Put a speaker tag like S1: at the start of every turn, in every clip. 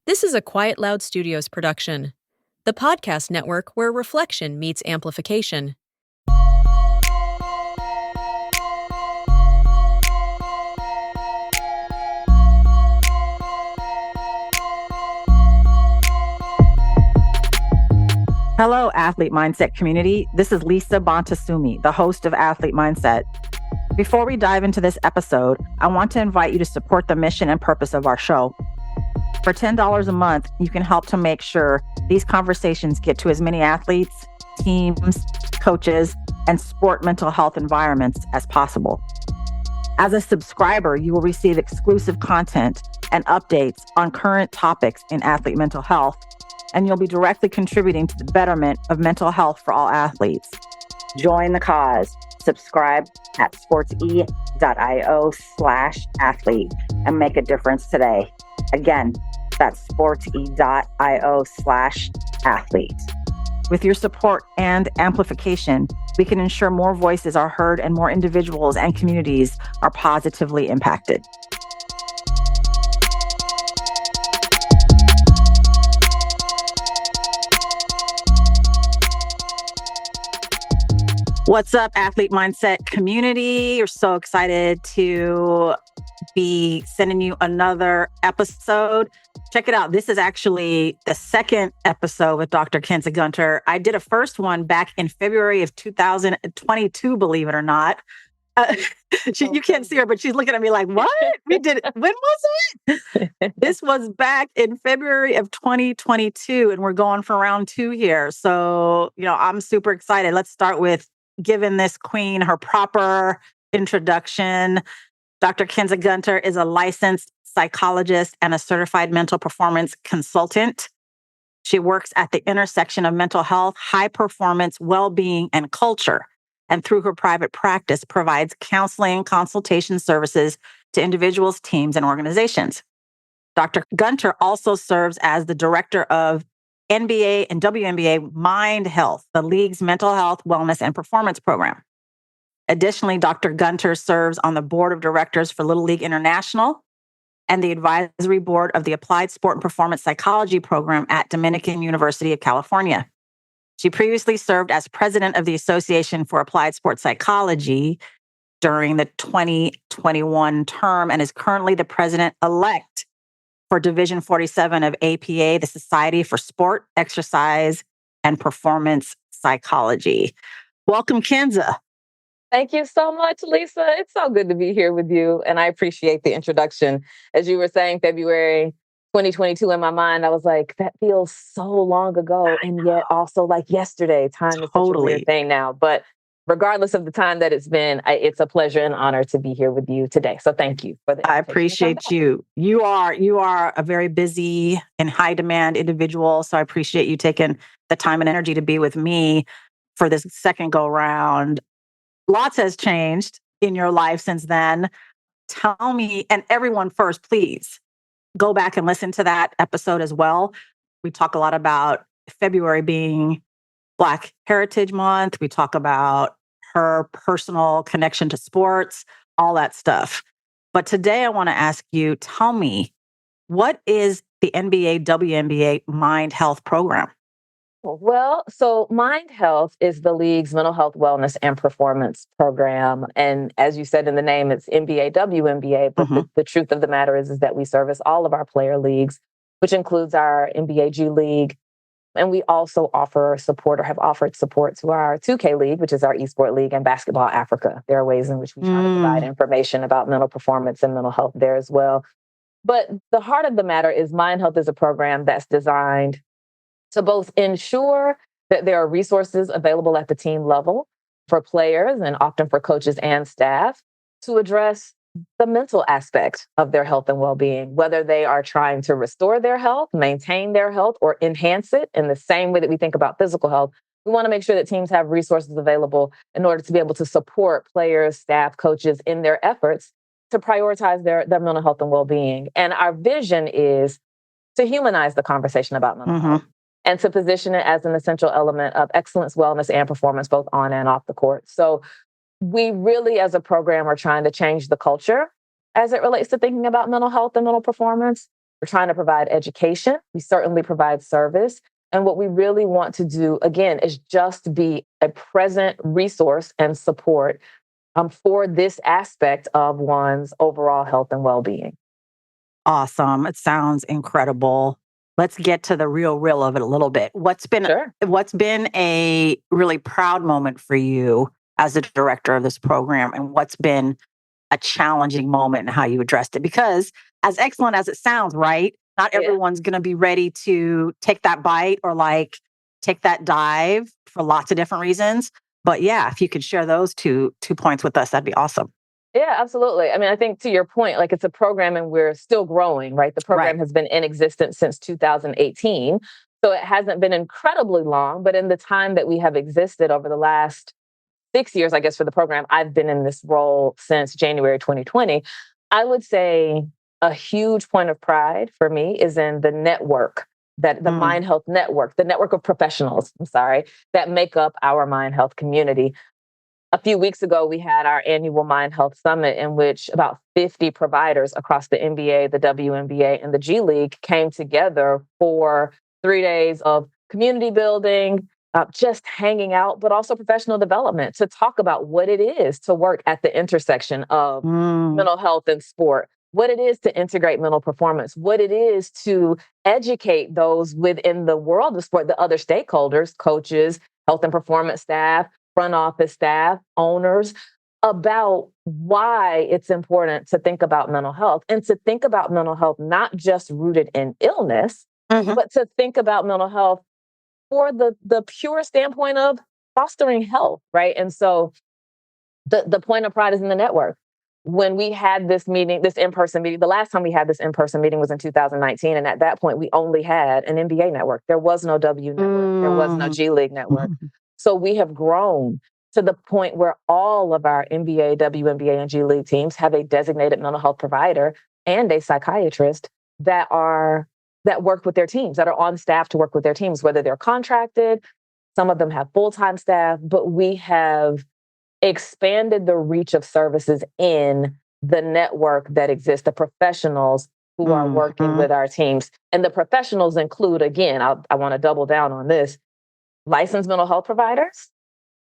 S1: This is a Quiet Loud Studios production, the podcast network where reflection meets amplification.
S2: Hello, Athlete Mindset community. This is Lisa Bontasumi, the host of Athlete Mindset. Before we dive into this episode, I want to invite you to support the mission and purpose of our show. For $10 a month, you can help to make sure these conversations get to as many athletes, teams, coaches, and sport mental health environments as possible. As a subscriber, you will receive exclusive content and updates on current topics in athlete mental health, and you'll be directly contributing to the betterment of mental health for all athletes. Join the cause. Subscribe at sportse.io/athlete and make a difference today. Again, that's sportse.io/athlete. With your support and amplification, we can ensure more voices are heard and more individuals and communities are positively impacted. What's up, Athlete Mindset community? We're so excited to be sending you another episode. Check it out. This is actually the second episode with Dr. Kensa Gunter. I did a first one back in February of 2022, believe it or not. You can't see her, but she's looking at me like, what? We did it. When was it? This was back in February of 2022, and we're going for round 2 here. So, I'm super excited. Let's start with giving this queen her proper introduction. Dr. Kensa Gunter is a licensed psychologist and a certified mental performance consultant. She works at the intersection of mental health, high performance, well-being, and culture. And through her private practice, provides counseling, consultation services to individuals, teams, and organizations. Dr. Gunter also serves as the director of NBA and WNBA Mind Health, the league's mental health, wellness, and performance program. Additionally, Dr. Gunter serves on the board of directors for Little League International and the advisory board of the Applied Sport and Performance Psychology program at Dominican University of California. She previously served as president of the Association for Applied Sports Psychology during the 2021 term and is currently the president-elect for Division 47 of APA, the Society for Sport, Exercise, and Performance Psychology. Welcome, Kensa.
S3: Thank you so much, Lisa. It's so good to be here with you, and I appreciate the introduction. As you were saying, February 2022, in my mind, I was like, that feels so long ago, and yet also like yesterday. Time is such a weird thing now, but regardless of the time that it's been, it's a pleasure and honor to be here with you today. So thank you for that.
S2: I appreciate you. You are a very busy and high demand individual. So I appreciate you taking the time and energy to be with me for this second go round. Lots has changed in your life since then. Tell me, and everyone first, please go back and listen to that episode as well. We talk a lot about February being Black Heritage Month. We talk about her personal connection to sports, all that stuff. But today I want to ask you, tell me, what is the NBA WNBA Mind Health program?
S3: Well, so Mind Health is the league's mental health, wellness, and performance program. And as you said in the name, it's NBA WNBA. But the truth of the matter is that we service all of our player leagues, which includes our NBA G League. And we also offer support or have offered support to our 2K League, which is our eSport League, and Basketball Africa. There are ways in which we try to provide information about mental performance and mental health there as well. But the heart of the matter is Mind Health is a program that's designed to both ensure that there are resources available at the team level for players and often for coaches and staff to address the mental aspect of their health and well-being, whether they are trying to restore their health, maintain their health, or enhance it in the same way that we think about physical health. We want to make sure that teams have resources available in order to be able to support players, staff, coaches in their efforts to prioritize their mental health and well-being. And our vision is to humanize the conversation about mental health and to position it as an essential element of excellence, wellness, and performance, both on and off the court. So we really, as a program, are trying to change the culture as it relates to thinking about mental health and mental performance. We're trying to provide education. We certainly provide service. And what we really want to do, again, is just be a present resource and support for this aspect of one's overall health and well-being.
S2: Awesome. It sounds incredible. Let's get to the real of it a little bit. What's been
S3: Sure.
S2: a really proud moment for you as the director of this program, and what's been a challenging moment and how you addressed it? Because as excellent as it sounds, right? Not
S3: Yeah.
S2: everyone's going to be ready to take that bite or like take that dive for lots of different reasons. But yeah, if you could share those two points with us, that'd be awesome.
S3: Yeah, absolutely. I mean, I think to your point, like it's a program and we're still growing, right? The
S2: Right.
S3: program has been in existence since 2018. So it hasn't been incredibly long, but in the time that we have existed over the last 6 years, I guess, for the program, I've been in this role since January 2020. I would say a huge point of pride for me is in the network that the
S2: Mm.
S3: Mind Health Network, the network of professionals, that make up our Mind Health community. A few weeks ago, we had our annual Mind Health Summit in which about 50 providers across the NBA, the WNBA, and the G League came together for 3 days of community building, just hanging out, but also professional development to talk about what it is to work at the intersection of
S2: Mm.
S3: mental health and sport, what it is to integrate mental performance, what it is to educate those within the world of sport, the other stakeholders, coaches, health and performance staff, front office staff, owners, about why it's important to think about mental health and to think about mental health not just rooted in illness,
S2: Mhm.
S3: but to think about mental health for the pure standpoint of fostering health, right? And so the point of pride is in the network. When we had this meeting, this in-person meeting, the last time we had this in-person meeting was in 2019. And at that point, we only had an NBA network. There was no W network. There was no
S2: Mm.
S3: G League network. So we have grown to the point where all of our NBA, WNBA, and G League teams have a designated mental health provider and a psychiatrist that work with their teams, that are on staff to work with their teams, whether they're contracted. Some of them have full-time staff, but we have expanded the reach of services in the network that exists, the professionals who are working
S2: Mhm.
S3: with our teams. And the professionals include, again, I want to double down on this, licensed mental health providers,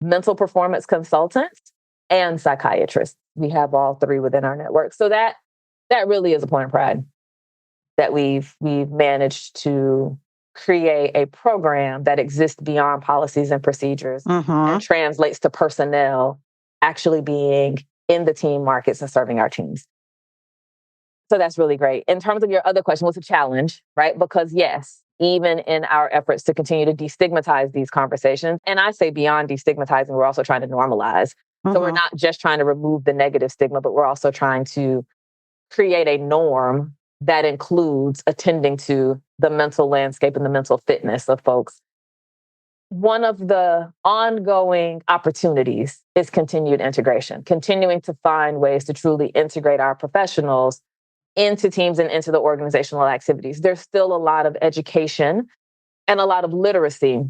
S3: mental performance consultants, and psychiatrists. We have all three within our network. So that really is a point of pride that we've managed to create a program that exists beyond policies and procedures and
S2: Mhm.
S3: translates to personnel actually being in the team markets and serving our teams. So that's really great. In terms of your other question, what's a challenge, right? Because yes, even in our efforts to continue to destigmatize these conversations, and I say beyond destigmatizing, we're also trying to normalize. So we're
S2: Mhm.
S3: not just trying to remove the negative stigma, but we're also trying to create a norm that includes attending to the mental landscape and the mental fitness of folks. One of the ongoing opportunities is continued integration, continuing to find ways to truly integrate our professionals into teams and into the organizational activities. There's still a lot of education and a lot of literacy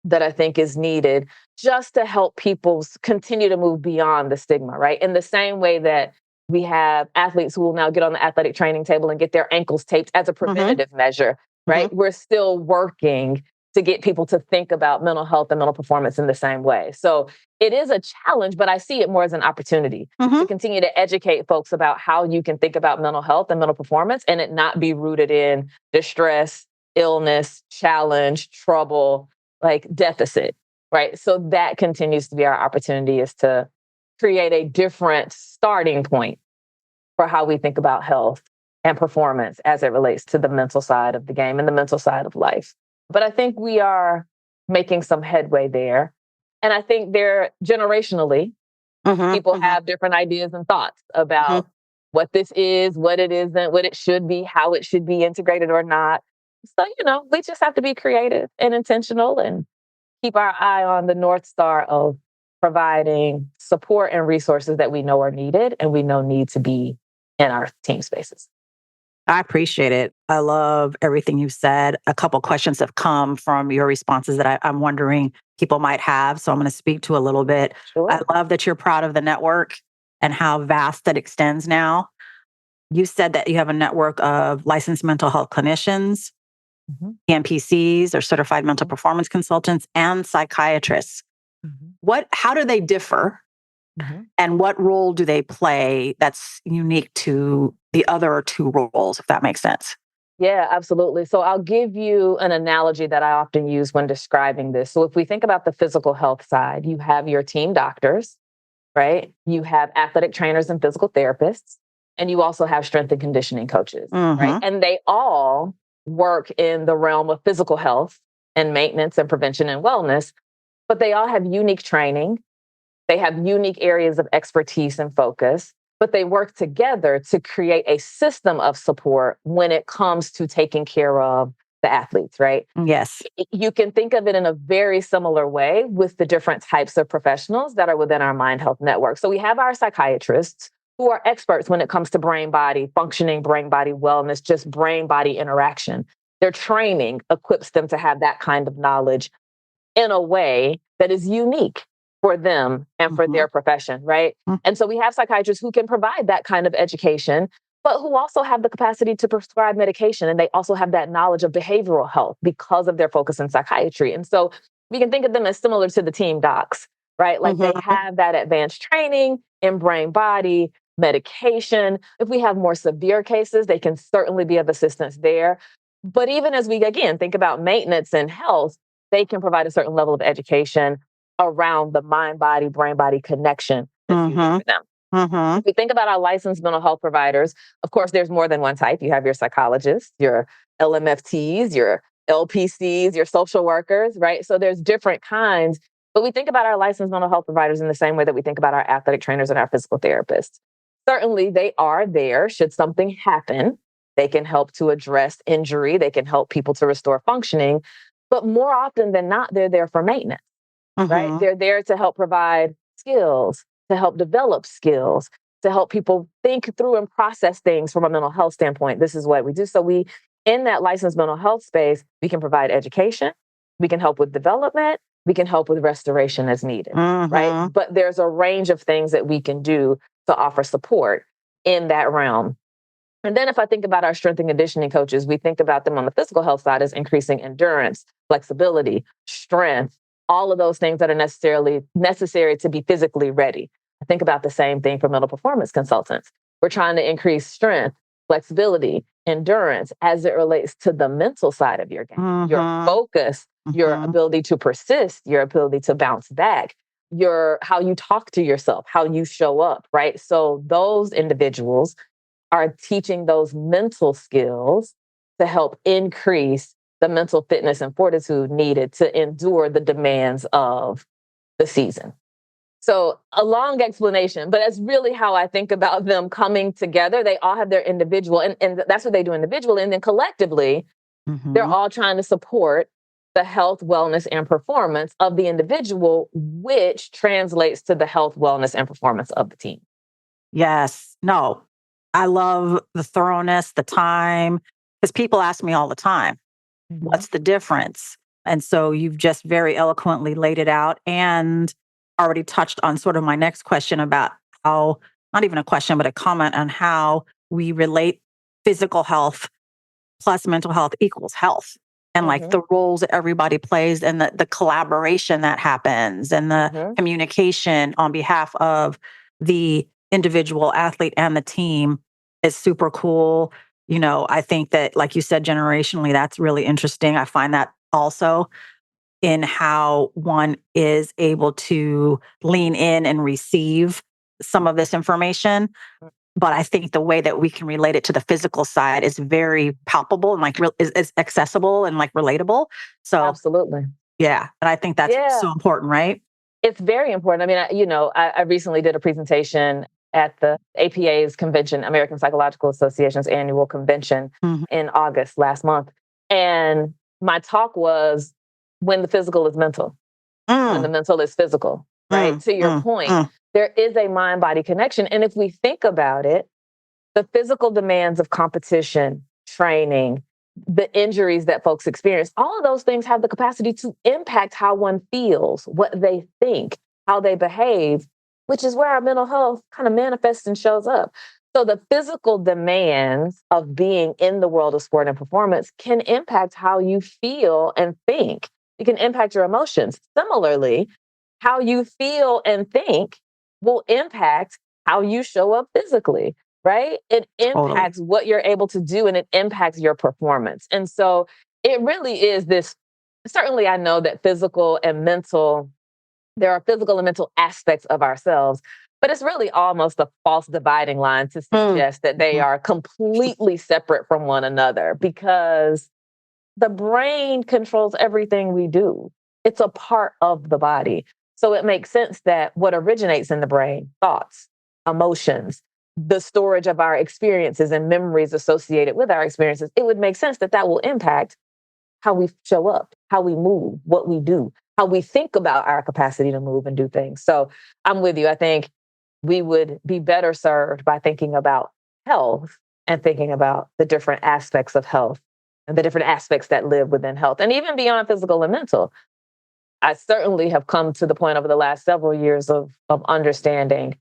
S3: that I think is needed just to help people continue to move beyond the stigma, right? In the same way that we have athletes who will now get on the athletic training table and get their ankles taped as a
S2: Mhm.
S3: preventative measure,
S2: Mhm.
S3: right? We're still working to get people to think about mental health and mental performance in the same way. So it is a challenge, but I see it more as an opportunity to
S2: Mhm.
S3: continue to educate folks about how you can think about mental health and mental performance and it not be rooted in distress, illness, challenge, trouble, like deficit, right? So that continues to be our opportunity is to create a different starting point for how we think about health and performance as it relates to the mental side of the game and the mental side of life. But I think we are making some headway there. And I think there generationally,
S2: Mhm.
S3: people
S2: Mhm.
S3: have different ideas and thoughts
S2: Mhm.
S3: about what this is, what it isn't, what it should be, how it should be integrated or not. So, we just have to be creative and intentional and keep our eye on the North Star of providing support and resources that we know are needed and we know need to be in our team spaces.
S2: I appreciate it. I love everything you've said. A couple questions have come from your responses that I'm wondering people might have. So I'm going to speak to a little bit. I
S3: Sure.
S2: love that you're proud of the network and how vast that extends now. You said that you have a network of licensed mental health clinicians,
S3: Mm-hmm.
S2: PMPCs or certified mental performance consultants, and psychiatrists. How do they differ?
S3: Mm-hmm.
S2: And what role do they play that's unique to the other two roles, if that makes sense?
S3: Yeah, absolutely. So I'll give you an analogy that I often use when describing this. So if we think about the physical health side, you have your team doctors, right? You have athletic trainers and physical therapists, and you also have strength and conditioning coaches, right?
S2: Mm-hmm.
S3: And they all work in the realm of physical health and maintenance and prevention and wellness, but they all have unique training. They have unique areas of expertise and focus, but they work together to create a system of support when it comes to taking care of the athletes, right?
S2: Yes.
S3: You can think of it in a very similar way with the different types of professionals that are within our Mind Health Network. So we have our psychiatrists who are experts when it comes to brain body functioning, brain body wellness, just brain body interaction. Their training equips them to have that kind of knowledge in a way that is unique for them and for their profession, right? And so we have psychiatrists who can provide that kind of education, but who also have the capacity to prescribe medication. And they also have that knowledge of behavioral health because of their focus in psychiatry. And so we can think of them as similar to the team docs, right? Like they have that advanced training in brain body, medication. If we have more severe cases, they can certainly be of assistance there. But even as we, again, think about maintenance and health, they can provide a certain level of education around the mind body, brain body connection that's unique for them. If we think about our licensed mental health providers, of course, there's more than one type. You have your psychologists, your LMFTs, your LPCs, your social workers, right? So there's different kinds. But we think about our licensed mental health providers in the same way that we think about our athletic trainers and our physical therapists. Certainly, they are there should something happen. They can help to address injury. They can help people to restore functioning. But more often than not, they're there for maintenance, right? They're there to help provide skills, to help develop skills, to help people think through and process things from a mental health standpoint. This is what we do. So in that licensed mental health space, we can provide education, we can help with development, we can help with restoration as needed, right? But there's a range of things that we can do to offer support in that realm. And then if I think about our strength and conditioning coaches, we think about them on the physical health side as increasing endurance, flexibility, strength, all of those things that are necessary to be physically ready. I think about the same thing for mental performance consultants. We're trying to increase strength, flexibility, endurance as it relates to the mental side of your game, your focus, your ability to persist, your ability to bounce back, how you talk to yourself, how you show up, right? So those individuals are teaching those mental skills to help increase the mental fitness and fortitude needed to endure the demands of the season. So a long explanation, but that's really how I think about them coming together. They all have their individual, and that's what they do individually. And then collectively, they're all trying to support the health, wellness, and performance of the individual, which translates to the health, wellness, and performance of the team.
S2: Yes. No, I love the thoroughness, the time, because people ask me all the time, what's the difference? And so you've just very eloquently laid it out and already touched on sort of my next question about how, not even a question, but a comment on how we relate physical health plus mental health equals health. And like the roles that everybody plays and the collaboration that happens and the communication on behalf of the individual athlete and the team is super cool. You know, I think that, like you said, generationally, that's really interesting. I find that also in how one is able to lean in and receive some of this information. But I think the way that we can relate it to the physical side is very palpable and like is accessible and like relatable. So
S3: Absolutely.
S2: yeah, and I think that's so important, right?
S3: It's very important. I mean, I recently did a presentation at the APA's convention, American Psychological Association's annual convention in August last month. And my talk was when the physical is mental, when the mental is physical, right? To your point, there is a mind body connection. And if we think about it, the physical demands of competition, training, the injuries that folks experience, all of those things have the capacity to impact how one feels, what they think, how they behave, which is where our mental health kind of manifests and shows up. So the physical demands of being in the world of sport and performance can impact how you feel and think. It can impact your emotions. Similarly, how you feel and think will impact how you show up physically, right? It
S2: Totally.
S3: impacts what you're able to do and it impacts your performance. And so it really is this. Certainly, I know that there are physical and mental aspects of ourselves, but it's really almost a false dividing line to suggest that they are completely separate from one another because the brain controls everything we do. It's a part of the body. So it makes sense that what originates in the brain, thoughts, emotions, the storage of our experiences and memories associated with our experiences, it would make sense that that will impact how we show up, how we move, what we do, how we think about our capacity to move and do things. So I'm with you. I think we would be better served by thinking about health and thinking about the different aspects of health and the different aspects that live within health and even beyond physical and mental. I certainly have come to the point over the last several years of understanding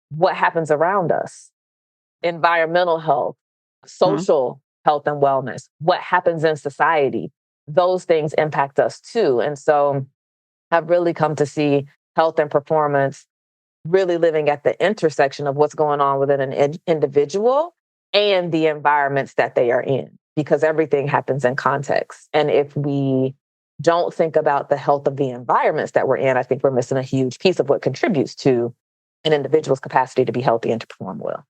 S3: what happens around us, environmental health, social health and wellness, what happens in society. Those things impact us too. And so I've really come to see health and performance really living at the intersection of what's going on within an individual and the environments that they are in, because everything happens in context. And if we don't think about the health of the environments that we're in, I think we're missing a huge piece of what contributes to an individual's capacity to be healthy and to perform well.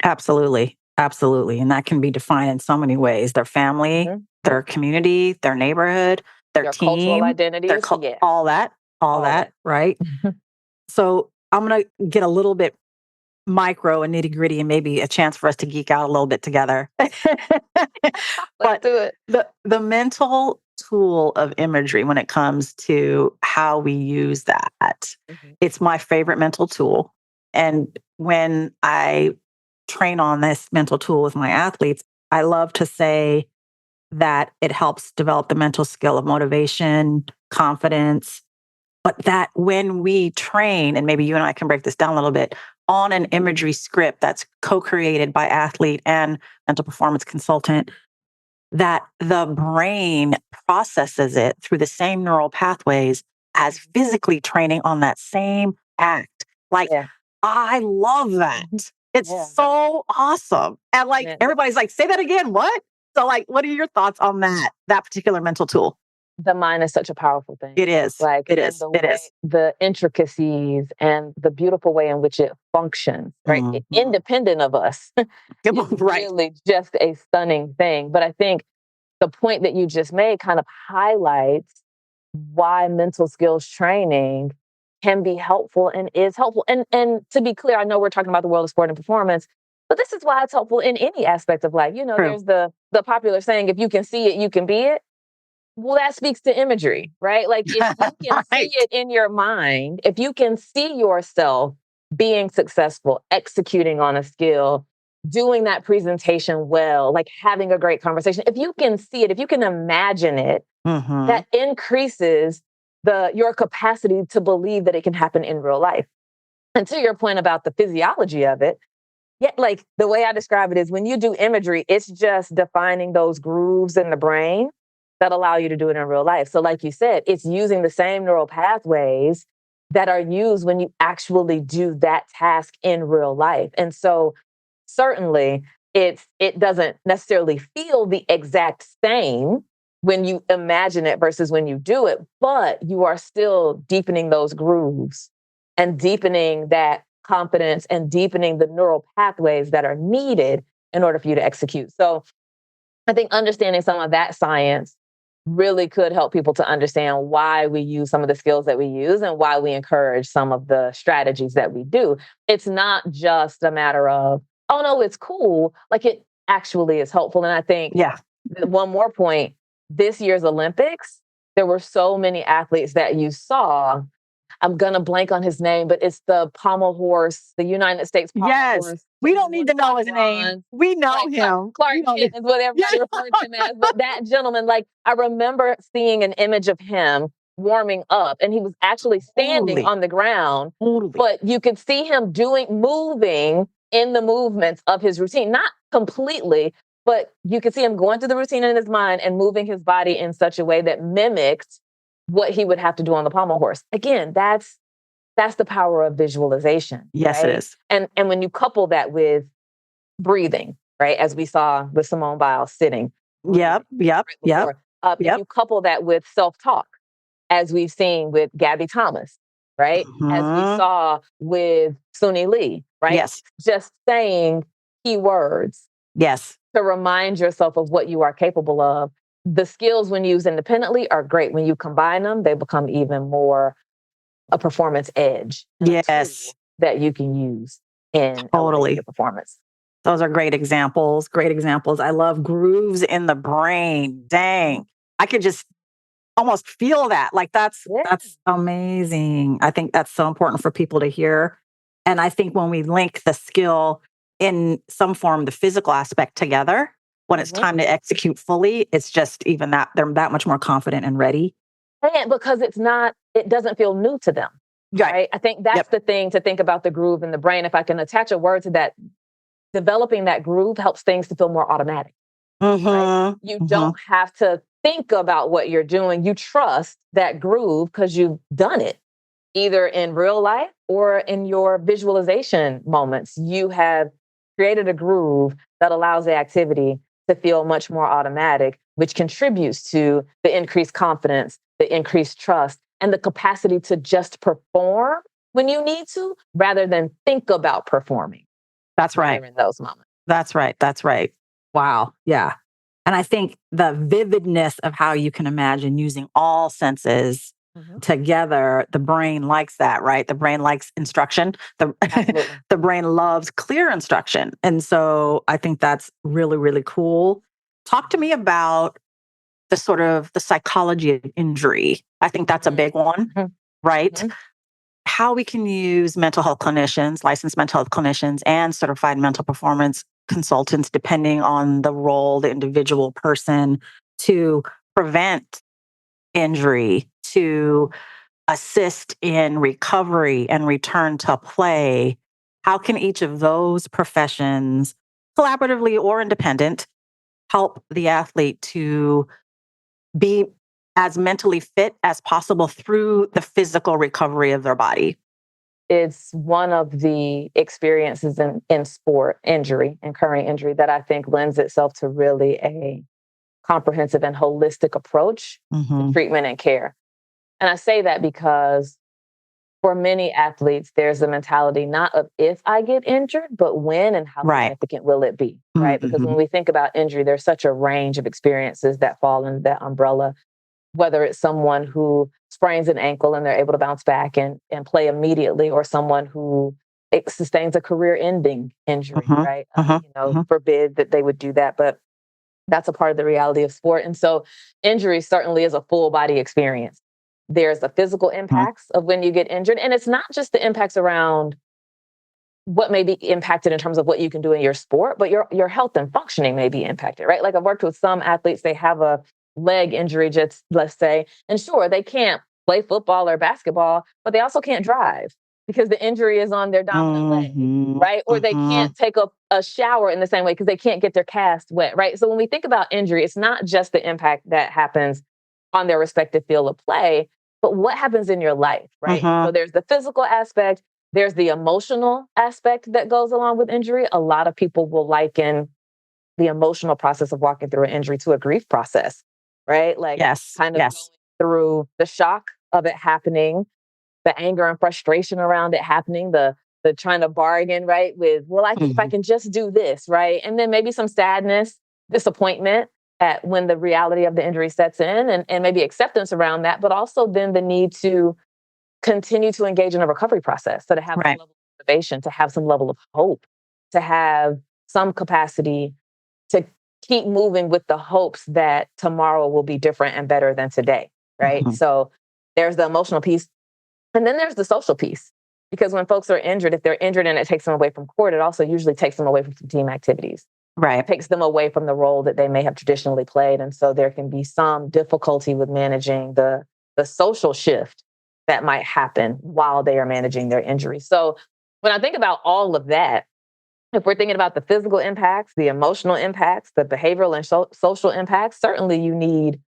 S2: Absolutely. Absolutely. And that can be defined in so many ways. Their family, their community, their neighborhood, their
S3: cultural
S2: team,
S3: identities,
S2: all that, right? So I'm going to get a little bit micro and nitty gritty and maybe a chance for us to geek out a little bit together.
S3: Let's do it.
S2: The mental tool of imagery when it comes to how we use that, it's my favorite mental tool. And when I train on this mental tool with my athletes, I love to say that it helps develop the mental skill of motivation, confidence, but that when we train, and maybe you and I can break this down a little bit, on an imagery script that's co-created by athlete and mental performance consultant, that the brain processes it through the same neural pathways as physically training on that same act. I love that. It's so awesome. And everybody's like, say that again. What? So what are your thoughts on that particular mental tool?
S3: The mind is such a powerful thing.
S2: It is.
S3: The intricacies and the beautiful way in which it functions, right? Independent of us. It's really just a stunning thing. But I think the point that you just made kind of highlights why mental skills training can be helpful and is helpful. And to be clear, I know we're talking about the world of sport and performance, but this is why it's helpful in any aspect of life. There's the popular saying, if you can see it, you can be it. Well, that speaks to imagery, right? If you can see it in your mind, if you can see yourself being successful, executing on a skill, doing that presentation well, having a great conversation, if you can see it, if you can imagine it, that increases your capacity to believe that it can happen in real life. And to your point about the physiology of it, the way I describe it is when you do imagery, it's just defining those grooves in the brain that allow you to do it in real life. So like you said, it's using the same neural pathways that are used when you actually do that task in real life. And so certainly it doesn't necessarily feel the exact same when you imagine it versus when you do it, but you are still deepening those grooves and deepening that confidence and deepening the neural pathways that are needed in order for you to execute. So I think understanding some of that science really could help people to understand why we use some of the skills that we use and why we encourage some of the strategies that we do. It's not just a matter of, oh no, it's cool. It actually is helpful. And I think one more point, this year's Olympics, there were so many athletes that you saw. I'm going to blank on his name, but it's the pommel horse, the United States pommel horse.
S2: We don't need to know his name. We know him.
S3: Clark Kent is what everybody refers to him as. But that gentleman, I remember seeing an image of him warming up and he was actually standing on the ground, but you could see him moving in the movements of his routine, not completely, but you can see him going through the routine in his mind and moving his body in such a way that mimicked what he would have to do on the pommel horse. Again, that's the power of visualization.
S2: Yes, it
S3: right?
S2: is.
S3: And when you couple that with breathing, right, as we saw with Simone Biles sitting,
S2: Yep, yep,
S3: right
S2: yep,
S3: before, if
S2: yep.
S3: you couple that with self-talk, as we've seen with Gabby Thomas, right, as we
S2: Mhm.
S3: saw with Suni Lee, right,
S2: Yes,
S3: just saying keywords
S2: yes,
S3: to remind yourself of what you are capable of. The skills, when used independently, are great. When you combine them, they become even more a performance edge and a
S2: yes,
S3: tool that you can use in elevating
S2: totally.
S3: your performance.
S2: Those are great examples. Great examples. I love grooves in the brain. Dang. I could just almost feel that. Like
S3: Yeah.
S2: that's amazing. I think that's so important for people to hear. And I think when we link the skill in some form, the physical aspect together, when it's
S3: Mhm.
S2: time to execute fully, it's just even that they're that much more confident and ready.
S3: And because it doesn't feel new to them,
S2: Right.
S3: right? I think that's
S2: Yep.
S3: the thing to think about the groove in the brain. If I can attach a word to that, developing that groove helps things to feel more automatic, right?
S2: Mm-hmm.
S3: You
S2: Mm-hmm.
S3: don't have to think about what you're doing. You trust that groove because you've done it either in real life or in your visualization moments. You have created a groove that allows the activity to feel much more automatic, which contributes to the increased confidence, the increased trust, and the capacity to just perform when you need to rather than think about performing
S2: That's
S3: when
S2: right.
S3: you're in those moments.
S2: That's right. That's right. Wow. Yeah. And I think the vividness of how you can imagine using all senses
S3: Mhm.
S2: together, the brain likes that, right? The brain likes instruction. The,
S3: Absolutely.
S2: the brain loves clear instruction. And so I think that's really, really cool. Talk to me about the sort of the psychology of injury. I think that's a big one,
S3: Mhm.
S2: right?
S3: Mhm.
S2: How we can use mental health clinicians, licensed mental health clinicians, and certified mental performance consultants, depending on the role, the individual person, to prevent injury, to assist in recovery and return to play. How can each of those professions, collaboratively or independent, help the athlete to be as mentally fit as possible through the physical recovery of their body?
S3: It's one of the experiences in sport injury, incurring injury, that I think lends itself to really a comprehensive and holistic approach to
S2: Hmm.
S3: treatment and care. And I say that because for many athletes, there's a mentality not of if I get injured, but when and how
S2: Right.
S3: significant will it be, right? Because
S2: Hmm.
S3: when we think about injury, there's such a range of experiences that fall into that umbrella, whether it's someone who sprains an ankle and they're able to bounce back and play immediately, or someone who it sustains a career ending injury,
S2: Hmm.
S3: right?
S2: Hmm. Hmm.
S3: Forbid that they would do that, but that's a part of the reality of sport. And so injury certainly is a full body experience. There's the physical impacts of when you get injured. And it's not just the impacts around what may be impacted in terms of what you can do in your sport, but your health and functioning may be impacted, right? Like I've worked with some athletes, they have a leg injury, just let's say, and sure, they can't play football or basketball, but they also can't drive because the injury is on their dominant leg,
S2: Hmm.
S3: right? Or they
S2: Hmm.
S3: can't take a shower in the same way because they can't get their cast wet, right? So when we think about injury, it's not just the impact that happens on their respective field of play, but what happens in your life, right? And
S2: Hmm.
S3: so there's the physical aspect, there's the emotional aspect that goes along with injury. A lot of people will liken the emotional process of walking through an injury to a grief process, right? Like
S2: Yes.
S3: kind of
S2: Yes.
S3: going through the shock of it happening, the anger and frustration around it happening, the trying to bargain, right? With, well, if I
S2: Hmm.
S3: can just do this, right? And then maybe some sadness, disappointment at when the reality of the injury sets in, and maybe acceptance around that, but also then the need to continue to engage in a recovery process. So to have some
S2: Right.
S3: level of motivation, to have some level of hope, to have some capacity to keep moving with the hopes that tomorrow will be different and better than today. Right.
S2: Hmm.
S3: So there's the emotional piece. And then there's the social piece. Because when folks are injured, if they're injured and it takes them away from court, it also usually takes them away from some team activities,
S2: Right.
S3: takes them away from the role that they may have traditionally played. And so there can be some difficulty with managing the social shift that might happen while they are managing their injury. So when I think about all of that, If we're thinking about the physical impacts, the emotional impacts, the behavioral and social impacts, certainly you need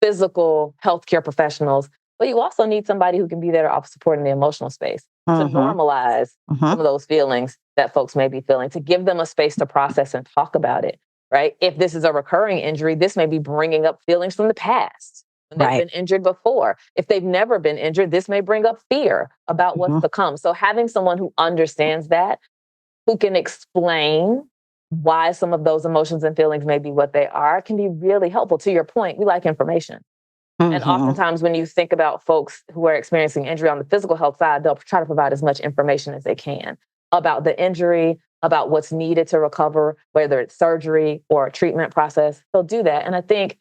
S3: physical healthcare professionals, but you also need somebody who can be there to offer support in the emotional space to normalize some of those feelings that folks may be feeling, to give them a space to process and talk about it, right? If this is a recurring injury, this may be bringing up feelings from the past when they've been injured before. If they've never been injured, this may bring up fear about what's to come. So having someone who understands that, who can explain why some of those emotions and feelings may be what they are, can be really helpful. To your point, we like information. And oftentimes when you think about folks who are experiencing injury on the physical health side, they'll try to provide as much information as they can about the injury, about what's needed to recover, whether it's surgery or a treatment process. They'll do that. And I think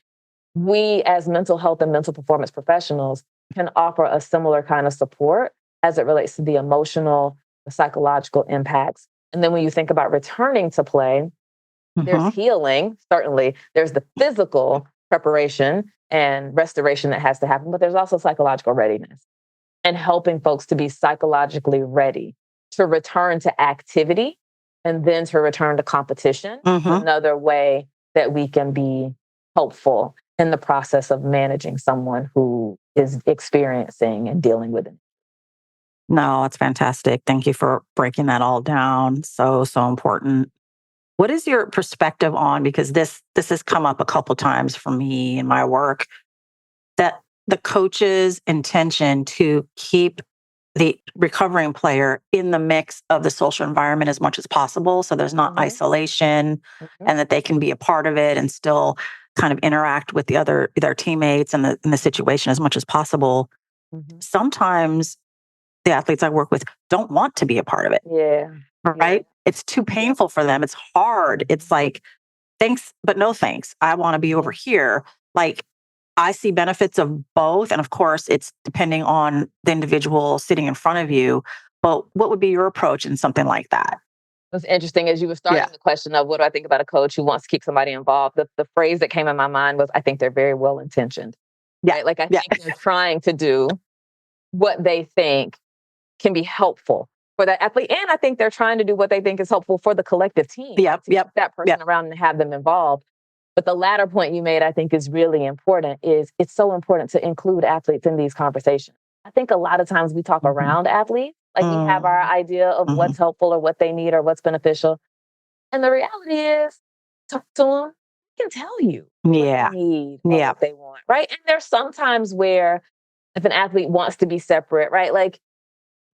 S3: we as mental health and mental performance professionals can offer a similar kind of support as it relates to the emotional, the psychological impacts. And then when you think about returning to play, there's healing, certainly. There's the physical preparation and restoration that has to happen, but there's also psychological readiness and helping folks to be psychologically ready to return to activity and then to return to competition. Another way that we can be helpful in the process of managing someone who is experiencing and dealing with it.
S2: No, it's fantastic. Thank you for breaking that all down. So important. What is your perspective on, because this has come up a couple times for me in my work, that the coach's intention to keep the recovering player in the mix of the social environment as much as possible, so there's not isolation, and that they can be a part of it and still kind of interact with their teammates and the situation as much as possible. Sometimes the athletes I work with don't want to be a part of it. Right? It's too painful for them. It's hard. It's like, thanks, but no thanks. I want to be over here. Like, I see benefits of both. And of course, it's depending on the individual sitting in front of you. But what would be your approach in something like that?
S3: It's interesting as you were starting the question of what do I think about a coach who wants to keep somebody involved. The phrase that came in my mind was, I think they're very well intentioned. Right? Like I think they're trying to do what they think can be helpful for that athlete. And I think they're trying to do what they think is helpful for the collective team. To keep that person around and have them involved. But the latter point you made, I think is really important, is it's so important to include athletes in these conversations. I think a lot of times we talk around athletes, like we have our idea of what's helpful or what they need or what's beneficial. And the reality is, talk to them, they can tell you what they need or what they want, right? And there's some times where if an athlete wants to be separate, right? Like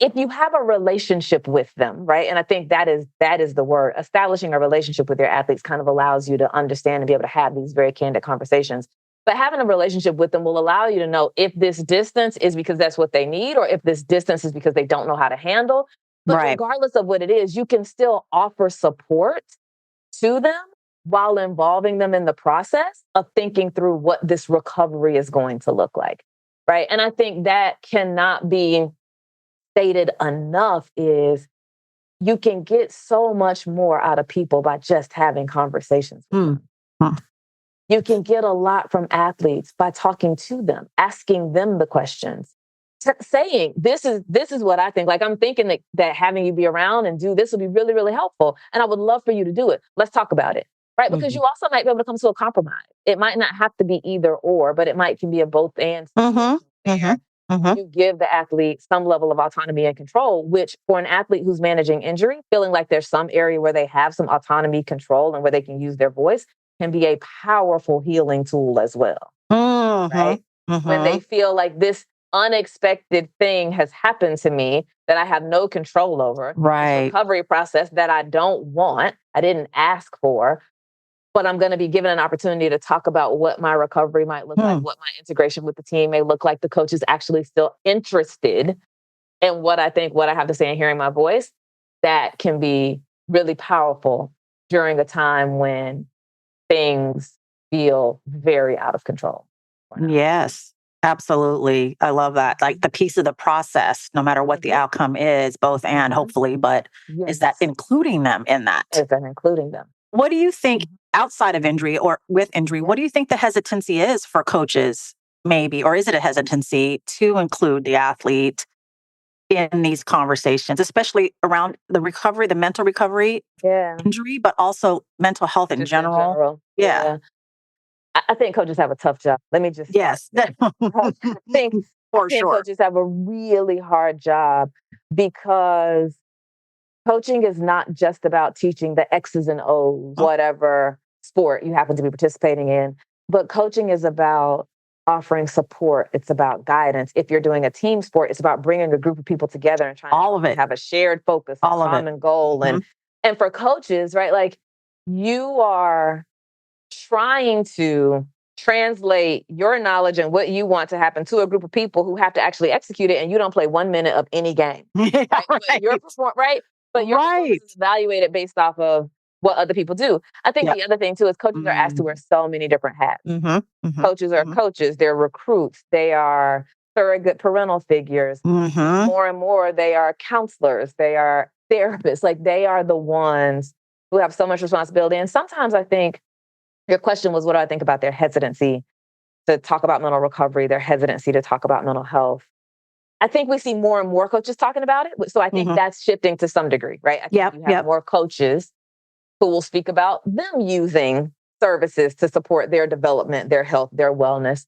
S3: if you have a relationship with them, right? And I think that is the word. Establishing a relationship with your athletes kind of allows you to understand and be able to have these very candid conversations. But having a relationship with them will allow you to know if this distance is because that's what they need or if this distance is because they don't know how to handle. But regardless of what it is, you can still offer support to them while involving them in the process of thinking through what this recovery is going to look like, right? And I think that cannot be stated enough, is you can get so much more out of people by just having conversations with them. You can get a lot from athletes by talking to them, asking them the questions, saying, this is what I think. Like, I'm thinking that having you be around and do this will be really, really helpful. And I would love for you to do it. Let's talk about it. Right? Because you also might be able to come to a compromise. It might not have to be either or, but it can be a both and. You give the athlete some level of autonomy and control, which for an athlete who's managing injury, feeling like there's some area where they have some autonomy, control, and where they can use their voice can be a powerful healing tool as well. Right? When they feel like this unexpected thing has happened to me that I have no control over, this recovery process that I don't want, I didn't ask for, but I'm going to be given an opportunity to talk about what my recovery might look like, what my integration with the team may look like. The coach is actually still interested in what I think, what I have to say, and hearing my voice. That can be really powerful during a time when things feel very out of control.
S2: Yes, absolutely. I love that. Like the piece of the process, no matter what the outcome is, both and hopefully, but is that including them in that?
S3: Is that including them?
S2: What do you think outside of injury or with injury, what do you think the hesitancy is for coaches, maybe, or is it a hesitancy to include the athlete in these conversations, especially around the recovery, the mental recovery, injury, but also mental health in
S3: Just in
S2: general.
S3: general.
S2: Yeah.
S3: I think coaches have a tough job. Let me just
S2: Yes.
S3: I think
S2: For sure.
S3: coaches have a really hard job because coaching is not just about teaching the X's and O's, whatever sport you happen to be participating in, but coaching is about offering support. It's about guidance. If you're doing a team sport, it's about bringing a group of people together and trying
S2: All of
S3: to
S2: it.
S3: have a shared focus, a
S2: All of it.
S3: common goal. And for coaches, right, like you are trying to translate your knowledge and what you want to happen to a group of people who have to actually execute it, and you don't play 1 minute of any game.
S2: Yeah,
S3: Right? But your performance is evaluated based off of what other people do. I think the other thing too is coaches are asked to wear so many different hats. Coaches are coaches, they're recruits, they are surrogate parental figures. More and more, they are counselors, they are therapists. Like they are the ones who have so much responsibility. And sometimes I think your question was, what do I think about their hesitancy to talk about mental recovery, their hesitancy to talk about mental health? I think we see more and more coaches talking about it. So I think that's shifting to some degree, right? I think you have more coaches who will speak about them using services to support their development, their health, their wellness.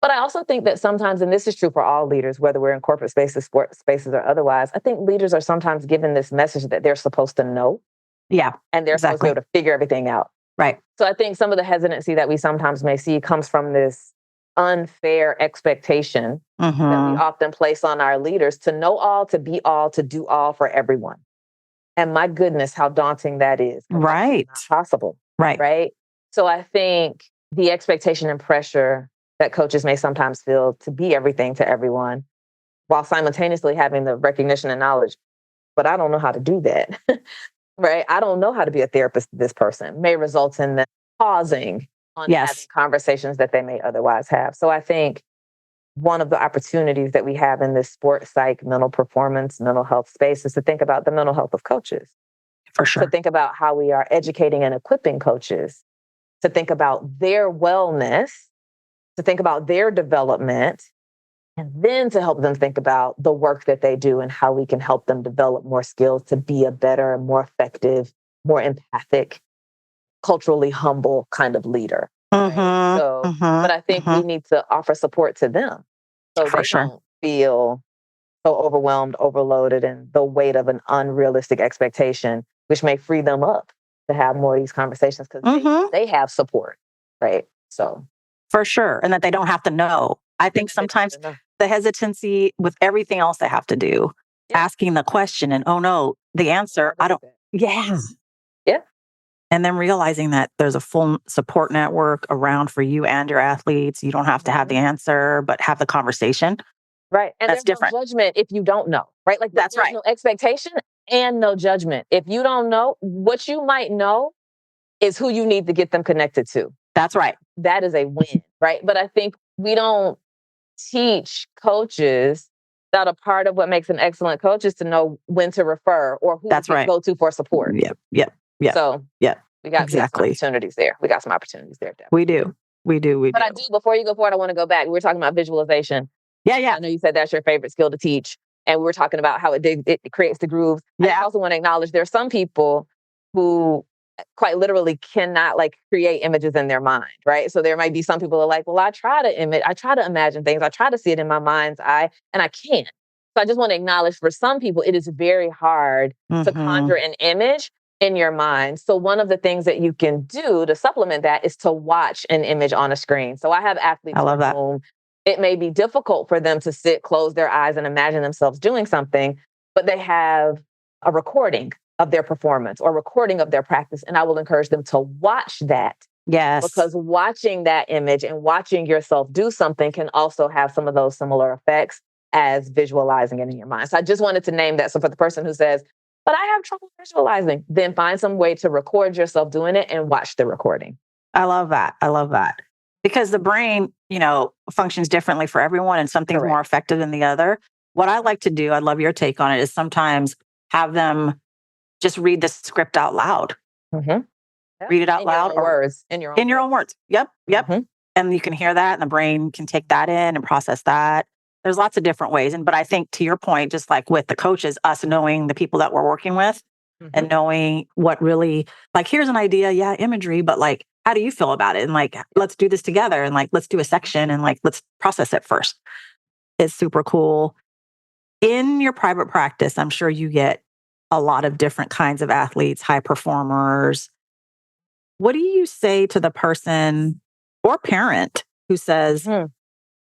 S3: But I also think that sometimes, and this is true for all leaders, whether we're in corporate spaces, sport spaces, or otherwise, I think leaders are sometimes given this message that they're supposed to know.
S2: Yeah.
S3: And they're supposed to be able to figure everything out.
S2: Right.
S3: So I think some of the hesitancy that we sometimes may see comes from this unfair expectation that we often place on our leaders to know all, to be all, to do all for everyone. And my goodness, how daunting that is.
S2: Right.
S3: That's not possible.
S2: Right.
S3: Right. So I think the expectation and pressure that coaches may sometimes feel to be everything to everyone, while simultaneously having the recognition and knowledge, but I don't know how to do that. Right? I don't know how to be a therapist to this person, may result in them pausing on having conversations that they may otherwise have. So I think one of the opportunities that we have in this sport psych, mental performance, mental health space is to think about the mental health of coaches.
S2: For sure.
S3: To think about how we are educating and equipping coaches, to think about their wellness, to think about their development, and then to help them think about the work that they do and how we can help them develop more skills to be a better, more effective, more empathic, culturally humble kind of leader. Right? So, but I think we need to offer support to them so they don't feel so overwhelmed, overloaded, and the weight of an unrealistic expectation, which may free them up to have more of these conversations because they have support. Right. So,
S2: for sure. And that they don't have to know. I think sometimes the hesitancy with everything else they have to do, asking the question and, oh no, the answer, I don't. Yeah.
S3: Yeah.
S2: And then realizing that there's a full support network around for you and your athletes. You don't have to have the answer, but have the conversation.
S3: Right. And
S2: that's
S3: there's
S2: different.
S3: No judgment if you don't know. Right. Like
S2: that's
S3: there's
S2: right.
S3: No expectation and no judgment. If you don't know, what you might know is who you need to get them connected to.
S2: That's right.
S3: That is a win. Right. But I think we don't teach coaches that a part of what makes an excellent coach is to know when to refer or who to go to for support.
S2: Yep.
S3: So we got some opportunities there. We got some opportunities there. Definitely.
S2: We do.
S3: But I do, before you go forward, I want to go back. We were talking about visualization.
S2: Yeah.
S3: I know you said that's your favorite skill to teach. And we were talking about how it creates the grooves. I also want to acknowledge there are some people who quite literally cannot create images in their mind, right? So there might be some people who are like, well, I try to imagine things. I try to see it in my mind's eye, and I can't. So I just want to acknowledge for some people, it is very hard to conjure an image in your mind. So one of the things that you can do to supplement that is to watch an image on a screen. So I have athletes whom it may be difficult for them to sit, close their eyes, and imagine themselves doing something, but they have a recording of their performance or recording of their practice. And I will encourage them to watch that.
S2: Yes.
S3: Because watching that image and watching yourself do something can also have some of those similar effects as visualizing it in your mind. So I just wanted to name that. So for the person who says, but I have trouble visualizing, then find some way to record yourself doing it and watch the recording.
S2: I love that. Because the brain, functions differently for everyone and something's more effective than the other. What I like to do, I love your take on it, is sometimes have them just read the script out loud. Read it out loud.
S3: In your
S2: own words. Yep. And you can hear that and the brain can take that in and process that. There's lots of different ways. But I think to your point, just like with the coaches, us knowing the people that we're working with and knowing what really, like, here's an idea. Yeah, imagery, but like, how do you feel about it? And like, let's do this together and like, let's do a section and like, let's process it first. It's super cool. In your private practice, I'm sure you get a lot of different kinds of athletes, high performers. What do you say to the person or parent who says,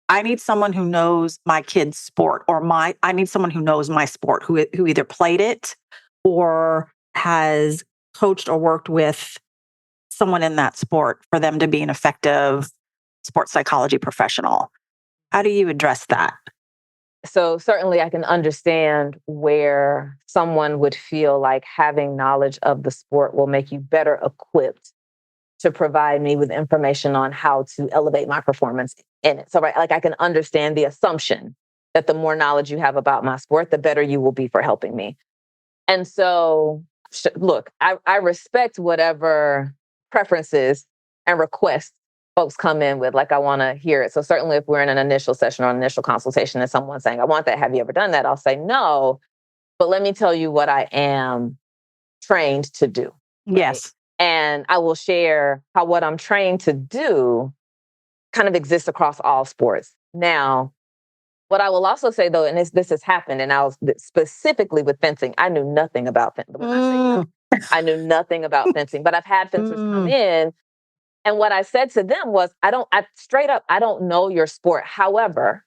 S2: I need someone who knows my kid's sport, or I need someone who knows my sport, who either played it or has coached or worked with someone in that sport for them to be an effective sports psychology professional? How do you address that?
S3: So certainly I can understand where someone would feel like having knowledge of the sport will make you better equipped to provide me with information on how to elevate my performance in it. So, right, like I can understand the assumption that the more knowledge you have about my sport, the better you will be for helping me. And so, look, I respect whatever preferences and requests folks come in with. Like, I want to hear it. So certainly if we're in an initial session or an initial consultation and someone's saying, I want that, have you ever done that? I'll say no, but let me tell you what I am trained to do. Right?
S2: Yes.
S3: And I will share how what I'm trained to do kind of exists across all sports. Now, what I will also say, though, and this has happened, and I was specifically with fencing, I knew nothing about fencing. When I say nothing, I knew nothing about fencing, but I've had fencers come in. And what I said to them was, I don't know your sport. However,